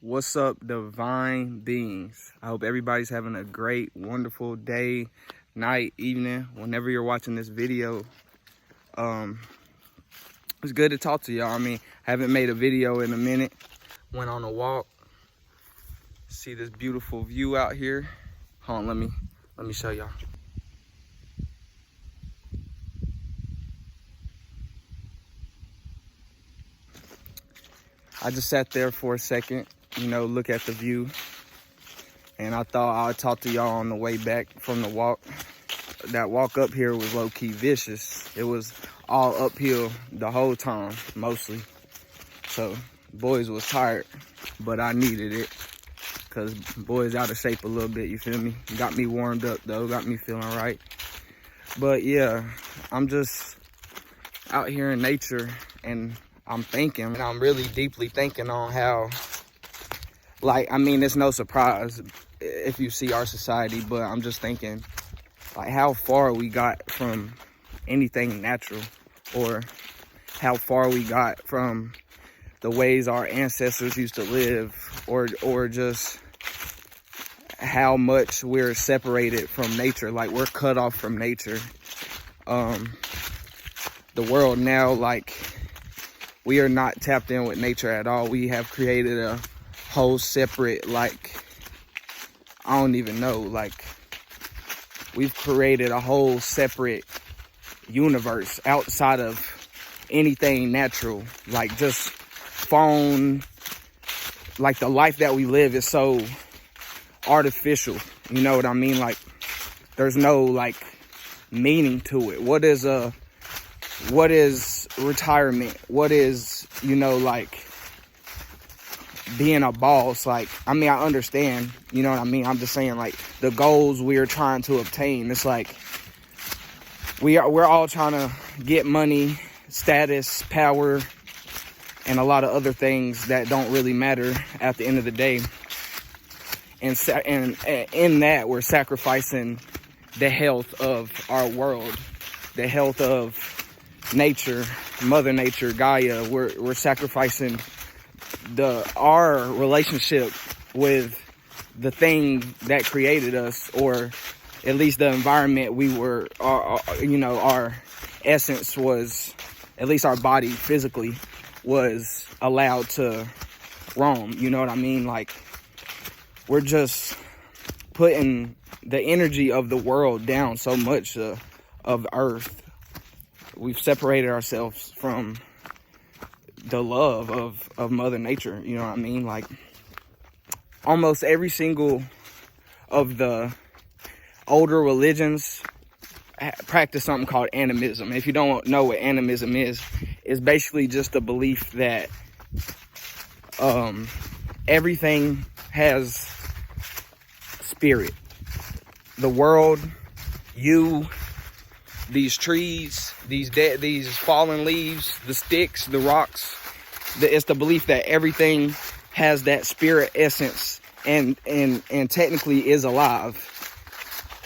What's up, divine beings? I hope everybody's having a great, wonderful day, night, evening, whenever you're watching this video. It's good to talk to y'all. I mean, haven't made a video in a minute. Went on a walk. See this beautiful view out here. Hold on, let me show y'all. I just sat there for a second, look at the view. And I thought I'd talk to y'all on the way back from the walk. That walk up here was low-key vicious. It was all uphill the whole time, mostly. So, boys was tired, but I needed it. Because boys out of shape a little bit, you feel me? Got me warmed up, though. Got me feeling right. But, yeah, I'm just out here in nature, and I'm thinking, and I'm really deeply thinking on how, it's no surprise if you see our society, but I'm just thinking, how far we got from anything natural, or how far we got from the ways our ancestors used to live, or just how much we're separated from nature, we're cut off from nature. The world now, we are not tapped in with nature at all. We have created a whole separate, I don't even know, we've created a whole separate universe outside of anything natural, just phone, the life that we live is so artificial, you know what I mean? There's no meaning to it. What is retirement? What is, being a boss? I understand, you know what I mean? I'm just saying, the goals we're trying to obtain, it's we're all trying to get money, status, power, and a lot of other things that don't really matter at the end of the day. And in that, we're sacrificing the health of our world, the health of nature, Mother Nature, Gaia. We're sacrificing our relationship with the thing that created us, or at least the environment we were, our essence was, at least our body physically was allowed to roam, you know what I mean? We're just putting the energy of the world down so much, of Earth. We've separated ourselves from the love of Mother Nature, you know what I mean? Almost every single of the older religions practice something called animism. If you don't know what animism is, it's basically just a belief that everything has spirit. The world, you, these trees, these fallen leaves, the sticks, the rocks. It's the belief that everything has that spirit essence and technically is alive.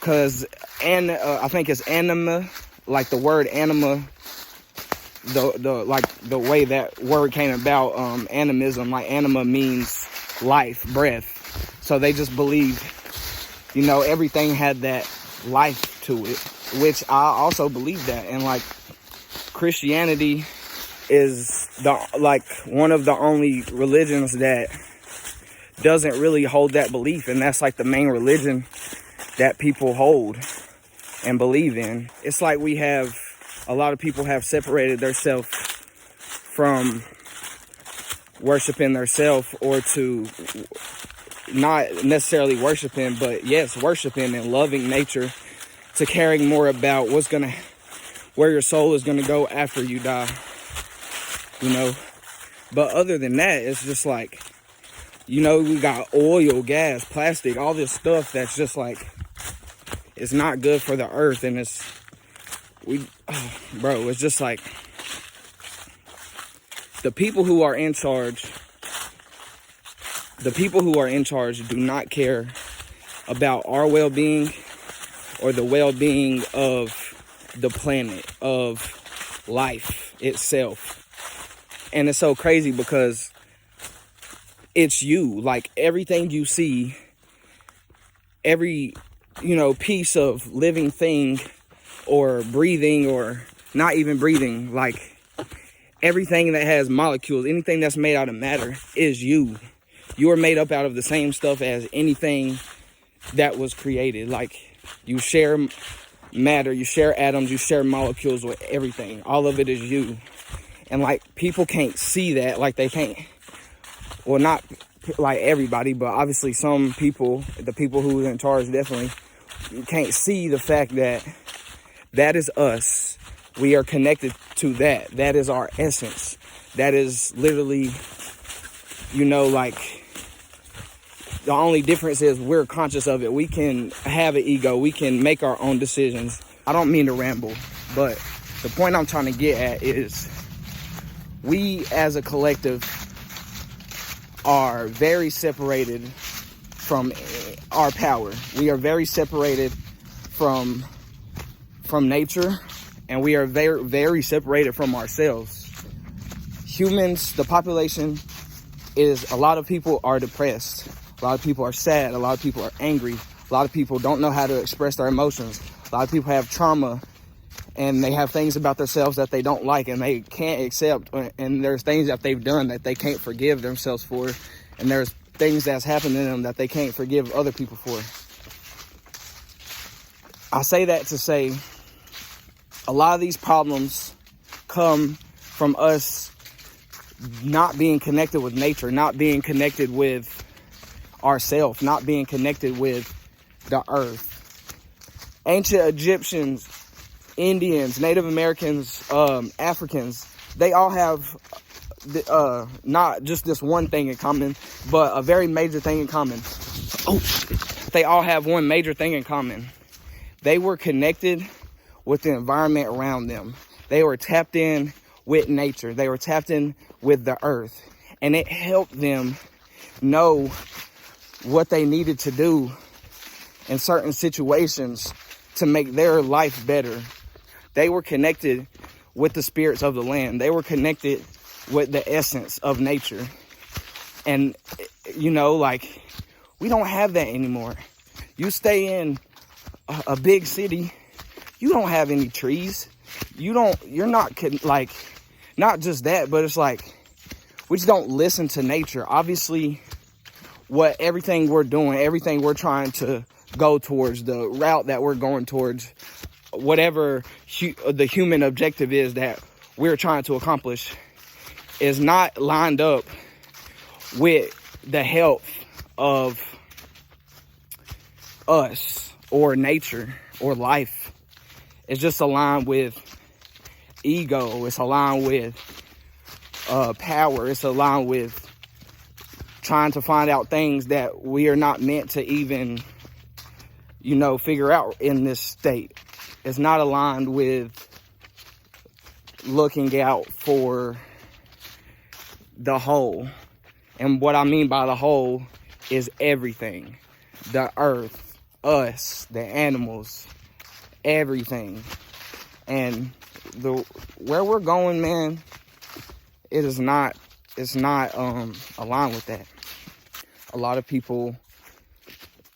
Cause I think it's anima, the word anima, the way that word came about, animism, anima means life, breath. So they just believed, everything had that life to it, which I also believe that. And Christianity is one of the only religions that doesn't really hold that belief, and that's the main religion that people hold and believe in. It's we have, a lot of people have separated themselves from worshiping themselves, or to not necessarily worshiping, but yes, worshiping and loving nature, to caring more about where your soul is gonna go after you die, But other than that, it's just we got oil, gas, plastic, all this stuff that's just it's not good for the earth. And it's just the people who are in charge do not care about our well-being or the well-being of the planet, of life itself. And it's so crazy because it's you. Like, everything you see, every, piece of living thing, or breathing, or not even breathing, like everything that has molecules, anything that's made out of matter is you. You are made up out of the same stuff as anything that was created. Like, you share matter, you share atoms, you share molecules with everything. All of it is you. And like, people can't see that. Like, they can't, well, not like everybody, but obviously some people, the people who are in charge, definitely can't see the fact that that is us. We are connected to that. That is our essence. That is literally, like, the only difference is we're conscious of it. We can have an ego. We can make our own decisions. I don't mean to ramble, but the point I'm trying to get at is we as a collective are very separated from our power. We are very separated from nature, and we are very, very separated from ourselves. Humans, the population is, a lot of people are depressed. A lot of people are sad. A lot of people are angry. A lot of people don't know how to express their emotions. A lot of people have trauma, and they have things about themselves that they don't like and they can't accept. And there's things that they've done that they can't forgive themselves for. And there's things that's happened to them that they can't forgive other people for. I say that to say, a lot of these problems come from us not being connected with nature, not being connected with ourselves, not being connected with the earth. Ancient Egyptians, Indians, Native Americans, Africans, they all have not just this one thing in common, but a very major thing in common. They all have one major thing in common. They were connected with the environment around them. They were tapped in with nature. They were tapped in with the earth. And it helped them know what they needed to do in certain situations to make their life better. They were connected with the spirits of the land. They were connected with the essence of nature. And, like, we don't have that anymore. You stay in a big city, you don't have any trees. You're not, like, not just that, but it's like, we just don't listen to nature. Obviously, everything we're doing, everything we're trying to go towards, the route that we're going towards, whatever the human objective is that we're trying to accomplish, is not lined up with the health of us or nature or life. It's just aligned with ego. It's aligned with power. It's aligned with trying to find out things that we are not meant to even, figure out in this state. It's not aligned with looking out for the whole. And what I mean by the whole is everything. The earth, us, the animals, everything. And where we're going, man, it's not aligned with that. A lot of people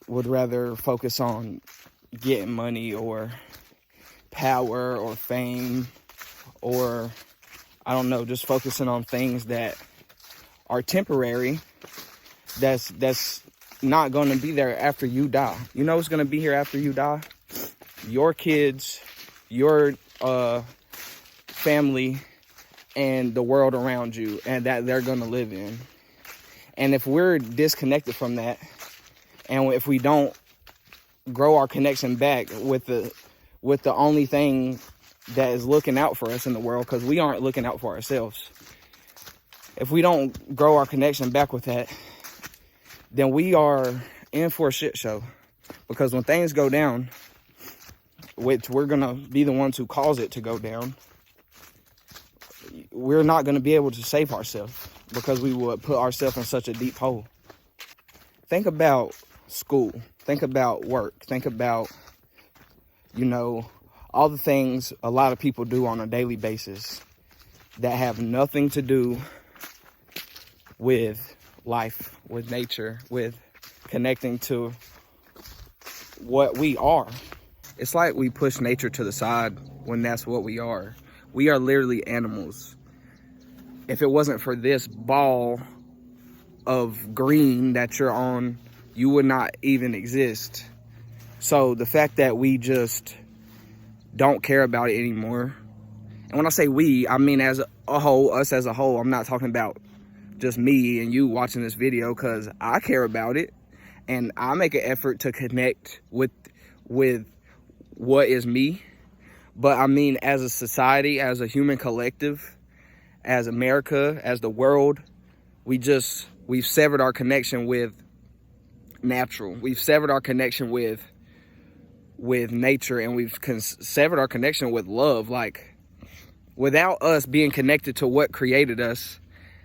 would rather focus on getting money or power or fame, or I don't know, just focusing on things that are temporary, that's not going to be there after you die. You know what's going to be here after you die? Your kids, your family, and the world around you, and that they're going to live in. And if we're disconnected from that, and if we don't grow our connection back with the only thing that is looking out for us in the world, because we aren't looking out for ourselves. If we don't grow our connection back with that, then we are in for a shit show. Because when things go down, which we're going to be the ones who cause it to go down, we're not going to be able to save ourselves, because we would put ourselves in such a deep hole. Think about school. Think about work. Think about, all the things a lot of people do on a daily basis that have nothing to do with life, with nature, with connecting to what we are. It's like we push nature to the side when that's what we are. We are literally animals. If it wasn't for this ball of green that you're on, you would not even exist. So the fact that we just don't care about it anymore, and when I say we, I mean as a whole, us as a whole. I'm not talking about just me and you watching this video, because I care about it and I make an effort to connect with what is me. But I mean, as a society, as a human collective, as America, as the world, we've severed our connection with natural. We've severed our connection with nature, and we've severed our connection with love. Like, without us being connected to what created us,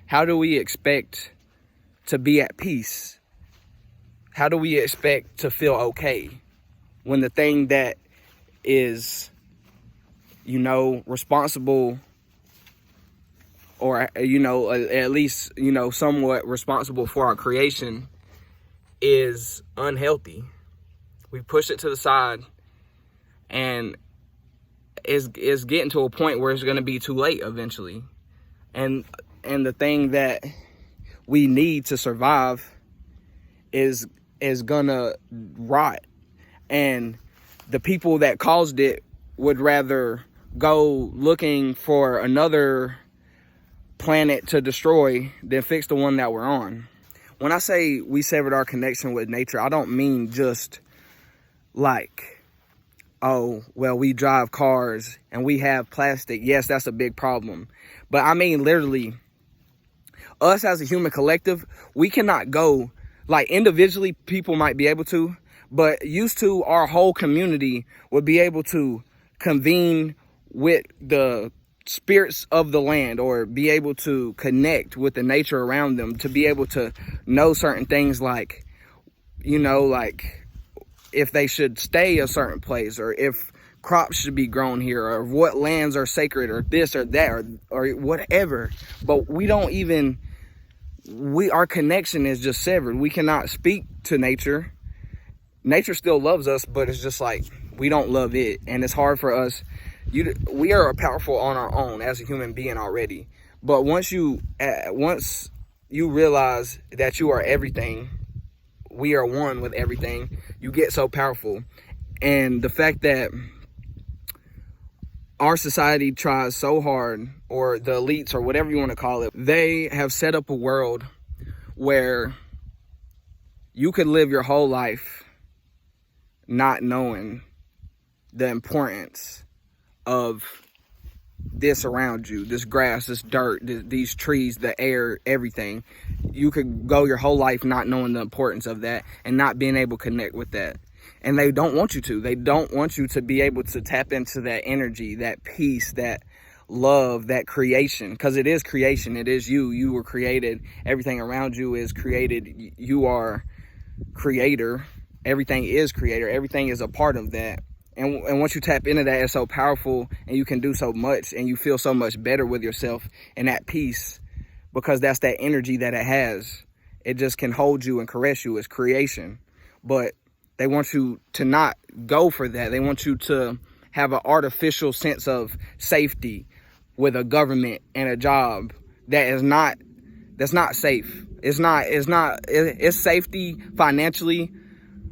how do we expect to be at peace? How do we expect to feel okay when the thing that is, responsible, or, at least, somewhat responsible for our creation, is unhealthy? We push it to the side, and it's getting to a point where it's going to be too late eventually. And the thing that we need to survive is gonna rot. And the people that caused it would rather go looking for another planet to destroy than fix the one that we're on. When I say we severed our connection with nature, I don't mean just like, oh, well, we drive cars and we have plastic. Yes, that's a big problem. But I mean, literally, us as a human collective, we cannot go, like, individually, people might be able to, but used to, our whole community would be able to convene with the spirits of the land, or be able to connect with the nature around them, to be able to know certain things, like, like if they should stay a certain place, or if crops should be grown here, or what lands are sacred, or this or that, or whatever. But we don't even, our connection is just severed. We cannot speak to nature. Nature still loves us, but it's just like we don't love it, and it's hard for us. We are powerful on our own as a human being already, but once you realize that you are everything, we are one with everything, you get so powerful. And the fact that our society tries so hard, or the elites, or whatever you want to call it, they have set up a world where you could live your whole life not knowing the importance of this around you, this grass, this dirt, these trees, the air, everything. You could go your whole life not knowing the importance of that and not being able to connect with that. And they don't want you to. They don't want you to be able to tap into that energy, that peace, that love, that creation. Because it is creation. It is you. You were created. Everything around you is created. You are creator. Everything is creator. Everything is a part of that. And once you tap into that, it's so powerful, and you can do so much, and you feel so much better with yourself and at peace, because that's that energy that it has. It just can hold you and caress you. It's creation. But they want you to not go for that. They want you to have an artificial sense of safety with a government and a job that's not safe. It's safety financially,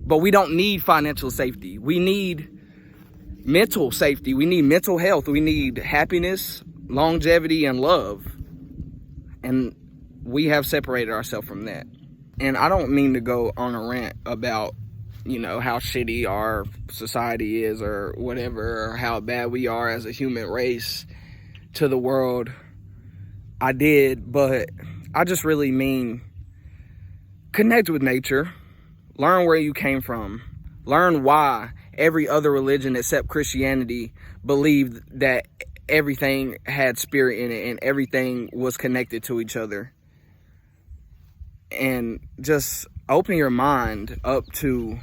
but we don't need financial safety. We need mental safety. We need mental health. We need happiness, longevity, and love. And we have separated ourselves from that. And I don't mean to go on a rant about, how shitty our society is, or whatever, or how bad we are as a human race to the world. I did, but I just really mean connect with nature. Learn where you came from. Learn why every other religion except Christianity believed that everything had spirit in it and everything was connected to each other. And just open your mind up to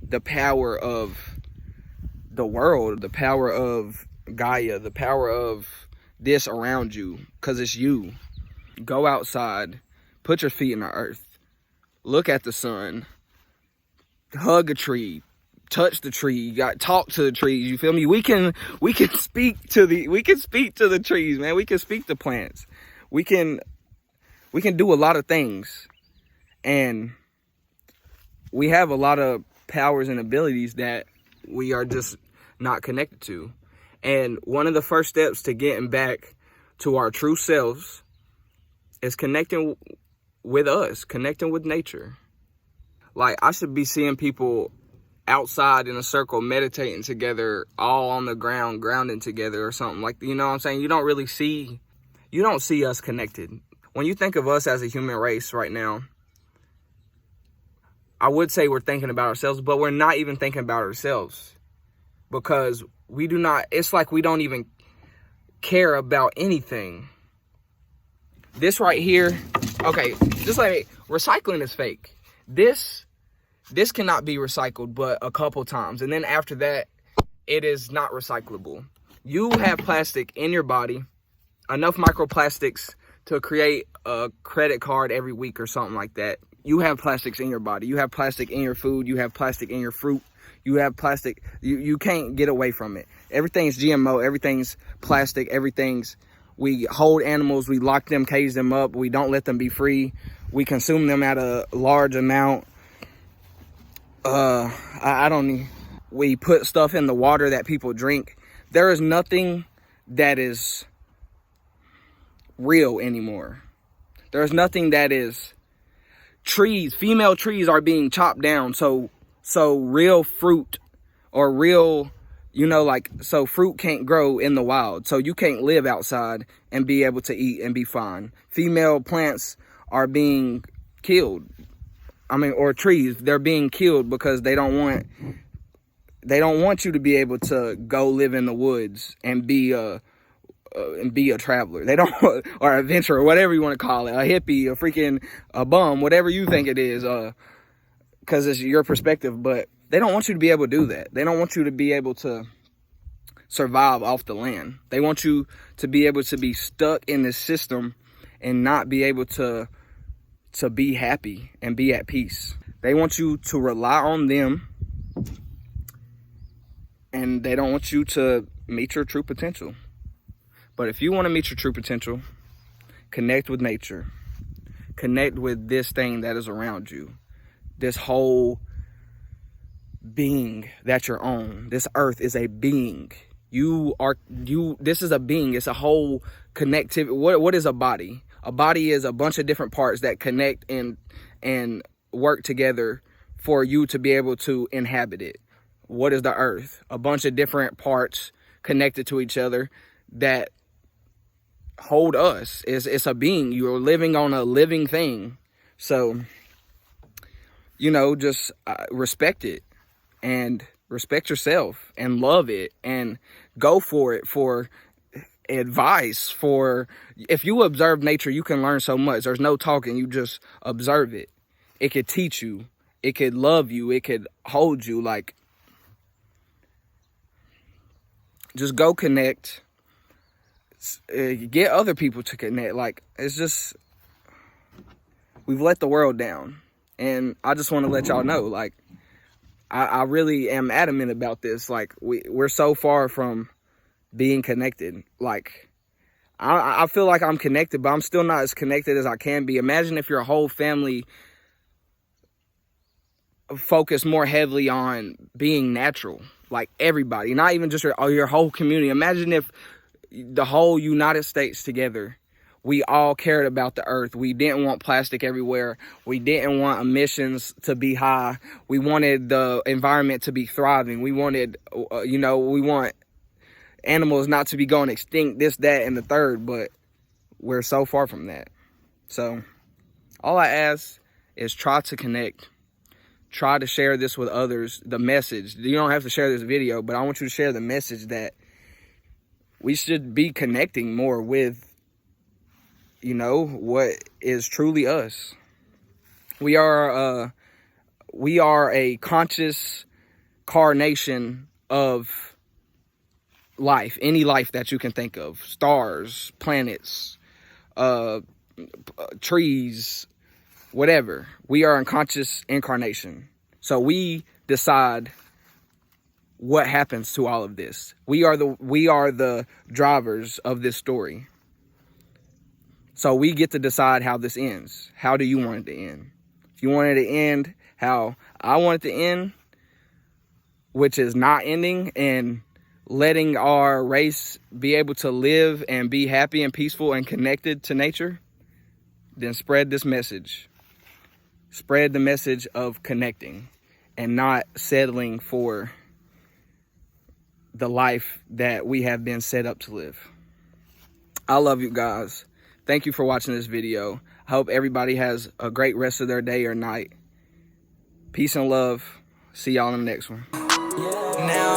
the power of the world, the power of Gaia, the power of this around you, because it's you. Go outside, put your feet in the earth, look at the sun, hug a tree, touch the tree, you got talk to the trees, you feel me? We can speak to the trees, man. We can speak to plants. We can do a lot of things. And we have a lot of powers and abilities that we are just not connected to. And one of the first steps to getting back to our true selves is connecting with us, connecting with nature. Like, I should be seeing people outside in a circle meditating together, all on the ground, grounding together or something. Like, you know what I'm saying? You don't see us connected. When you think of us as a human race right now, I would say we're thinking about ourselves, but we're not even thinking about ourselves, because it's like we don't even care about anything. This right here, okay, just like recycling is fake. This cannot be recycled but a couple times, and then after that, it is not recyclable. You have plastic in your body, enough microplastics to create a credit card every week or something like that. You have plastics in your body. You have plastic in your food. You have plastic in your fruit. You have plastic. You can't get away from it. Everything's GMO. Everything's plastic. We hold animals. We lock them, cage them up. We don't let them be free. We consume them at a large amount. We put stuff in the water that people drink. There is nothing that is real anymore. There's nothing that is trees. Female trees are being chopped down. So real fruit or real, so fruit can't grow in the wild. So you can't live outside and be able to eat and be fine. Female plants are being killed. Or trees, they're being killed because they don't want you to be able to go live in the woods and be a traveler. They don't, or an adventurer, whatever you want to call it, a hippie, a bum, whatever you think it is, because it's your perspective. But they don't want you to be able to do that. They don't want you to be able to survive off the land. They want you to be able to be stuck in this system and not be able to be happy and be at peace. They want you to rely on them, and they don't want you to meet your true potential. But if you want to meet your true potential, connect with nature. Connect with this thing that is around you. This whole being that you're on. This earth is a being. This is a being. It's a whole connectivity. What is a body? A body is a bunch of different parts that connect and work together for you to be able to inhabit it. What is the earth? A bunch of different parts connected to each other that hold us. It's a being. You're living on a living thing. So, just respect it and respect yourself and love it and go for it for advice. If you observe nature, you can learn so much. There's no talking. You just observe it. It could teach you. It could love you. It could hold you. Like, just go connect. Get other people to connect. Like, it's just, we've let the world down. And I just want to let y'all know, like, I really am adamant about this. Like, we're so far from being connected. Like, I feel like I'm connected, but I'm still not as connected as I can be. Imagine if your whole family focused more heavily on being natural. Like, everybody, not even just your whole community. Imagine if the whole United States together, we all cared about the earth. We didn't want plastic everywhere. We didn't want emissions to be high. We wanted the environment to be thriving. We wanted, we want animals not to be going extinct, this, that, and the third, but we're so far from that. So all I ask is try to connect. Try to share this with others, the message. You don't have to share this video, but I want you to share the message that we should be connecting more with, what is truly us. We are a conscious carnation of life, any life that you can think of. Stars, planets, trees, whatever. We are in conscious incarnation. So we decide what happens to all of this. We are the drivers of this story. So we get to decide how this ends. How do you want it to end? If you want it to end how I want it to end, which is not ending and letting our race be able to live and be happy and peaceful and connected to nature, then spread this message. Spread the message of connecting and not settling for the life that we have been set up to live. I love you guys. Thank you for watching this video. I hope everybody has a great rest of their day or night. Peace and love. See y'all in the next one. Now